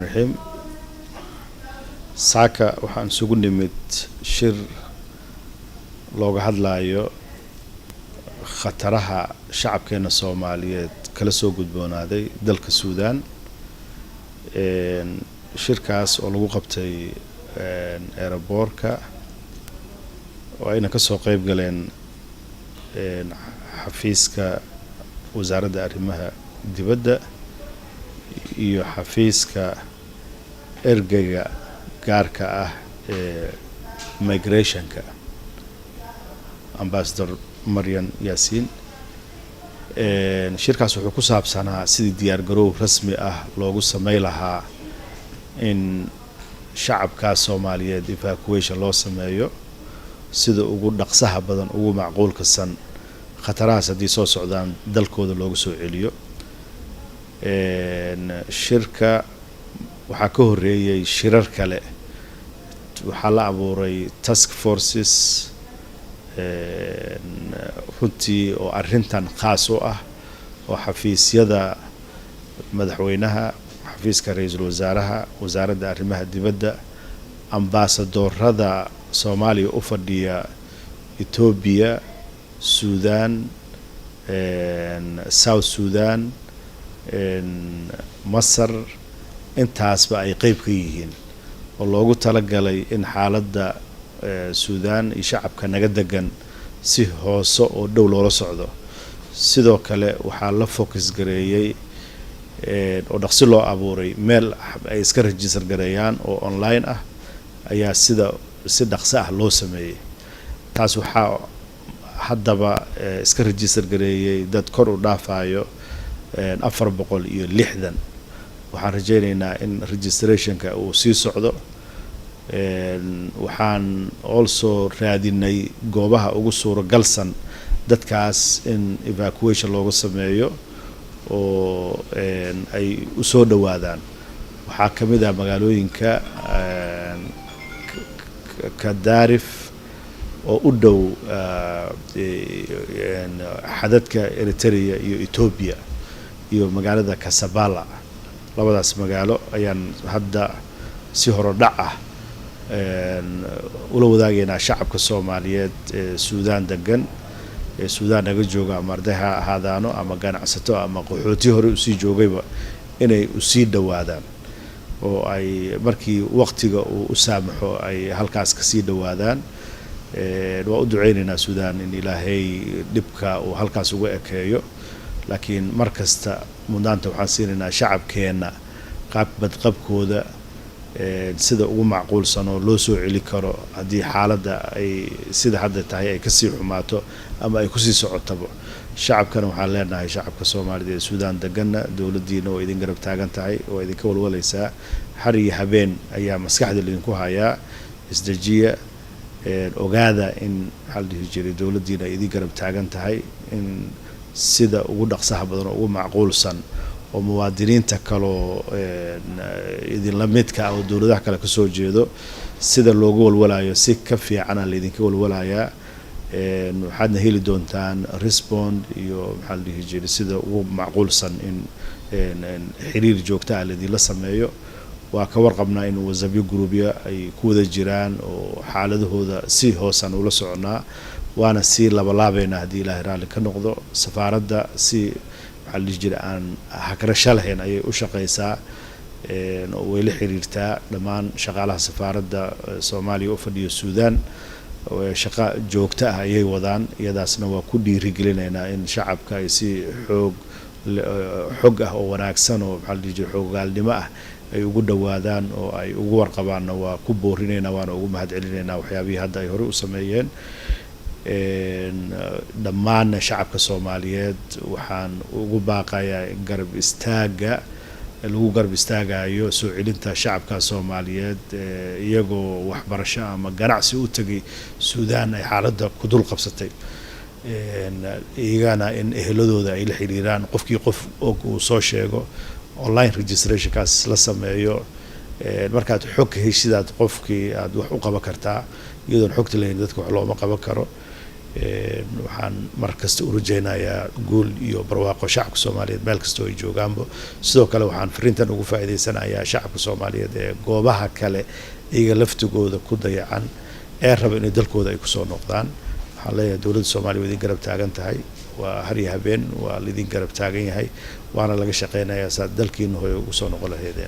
الرحيم saaka waxaan isugu nimid shir looga hadlayo khataraha shacabkeena Soomaaliyeed kala soo gudboonaaday dalka Suudaan shirkaas oo lagu qabtay airportka oo ayna ka soo qayb galeen xafiiska wasaaradda arrimaha dibadda iyo xafiiska ergeyga gaarka ah migrationka ambassador Maryan Yasin shirkaas wuxuu ku saabsanaa sidii diyaar garow rasmi ah loogu sameey lahaa in shacabka Soomaaliyeed evacuation loo sameeyo sida ugu dhaqsaha badan ugu macquulka san khatarahaas hadii soo socdaan dalkooda loogu soo celiyo shirka waxaa ka horeeyay shirar kale waxaa la abuuray task forces runtii oo arrintan khaas u ah oo xafiisyada madaxweynaha xafiiska ra'iisul wasaaraha wasaaradda arrimaha dibadda ambassadorada Soomaaliya u fadhiya Ethiopia Sudan South Sudan Masar intaasba ay qayb ka yihiin oo loogu talagalay in xaaladda Suudaan iyo shacabka naga degan si hoose oo dhow loola socdo sidoo kale waxaa la focus gareeyay oo dhaqsi loo abuuray meel ay iska register gareeyaan oo online ah ayaa si dhaqso ah loo sameeyay taas waxaa haddaba iska register gareeyay dad kor u dhaafayo 460 waxaan rajaynaynaa in registrationka uu sii socdo waxaan also raadinay goobaha ugu suuragalsan dadkaas in evacuation looga sameeyo oo ay u soo dhawaadaan waxaa kamid ah magaalooyinka Kadaarif oo u dhow xadadka Eritrea iyo Ethiopia iyo magaalada Kasabala labadaas magaalo ayaan hadda si horodhac ah ula wadaagayna shacabka Soomaaliyeed Suudaan degan Suudaan naga jooga ama ardaha ahaadaano ama ganacsato ama qaxooti hore u sii joogayba inay u sii dhawaadaan oo ay markii waqtiga uu u saamaxo ay halkaas ka sii dhawaadaan waa u duceynaynaa Suudaan in Ilaahay dhibka uu halkaas uga ekeeyo laakiin markasta mudnaanta waxaan siinaynaa shacabkeena badqabkooda sida ugu macquulsan oo loo soo celi karo hadii xaaladda ay sida hadda tahay ay ka sii xumaato ama ay ku sii socotaba shacabkana waxaan leenahay shacabka Soomaaliyeed ee Suudaan deganna dawladdiina oo idin garab taagan tahay oo idin ka walwalaysaa har iyo habeen ayaa maskaxda idinku hayaa isdajiya ogaada in hal jiray dawladdiina idin garab taagan tahay in sida ugu dhaqsaha badan oo ugu macquulsan oo muwaadiniinta kale idin la midka ah oo dawladaha kale ka soo jeedo sida loogu walwalayo si ka fiican la idinka walwalayaa waxaadna heli doontaan respond iyo maxaa la dhihi jiray sida ugu macquulsan in xiriir joogto ah la idin la sameeyo waa ka warqabnaa in wasaabiyo groupya ay ku wada jiraan oo xaaladahooda si hoosan ula soconaa waana si labalaabayna hadii Ilaahay raali ka noqdo safaaradda si waxa la jira aan hakarasho lahayn ayay u shaqeysaa oo way la xiriirtaa dhammaan shaqaalaha safaaradda Soomaaliya u fadhiyo Suudaan oo shaqo joogto ah ayay wadaan iyadaasna waa ku dhiirigelinaynaa in shacabka ay si xog ah oo wanaagsan oo waxa la jira xoogaalnimo ah ay ugu dhawaadaan oo ay ugu warqabaanna waa ku boorinaynaa waana ugu mahadcelinaynaa waxyaabihii hadda ay hore u sameeyeen dhammaan shacabka Soomaaliyeed waxaan ugu baaqayaa garab istaaga lagu garab istaagayo soo celinta shacabka Soomaaliyeed iyagoo waxbarasho ama ganacsi u tagay Suudaan ay xaaladda ku dul qabsatay iyagana in eheladooda ay la xiriiraan qofkii qof uu soo sheego online registration kaas la sameeyo markaad xog heshidaad qofkii aad wax u qaban kartaa iyadoo xogta leeyahay dadka wax looma qaban karo waxaan mar kasta u rajaynayaa guul iyo barwaaqo shacabka Soomaaliyeed meel kasta oo ay joogaanba sidoo kale waxaan fariintan ugu faa'iideysanayaa shacabka Soomaaliyeed ee goobaha kale iyaga laftigooda ku dayacan ee raba in dalkooda ay ku soo noqdaan waxaan leeyahay dowladda Soomaaliya idin garab taagan tahay waa har iyo habeen waa idin garab taagan yahay waana laga shaqeynayaa dalkiina hooyo ugu soo noqon lahaydeen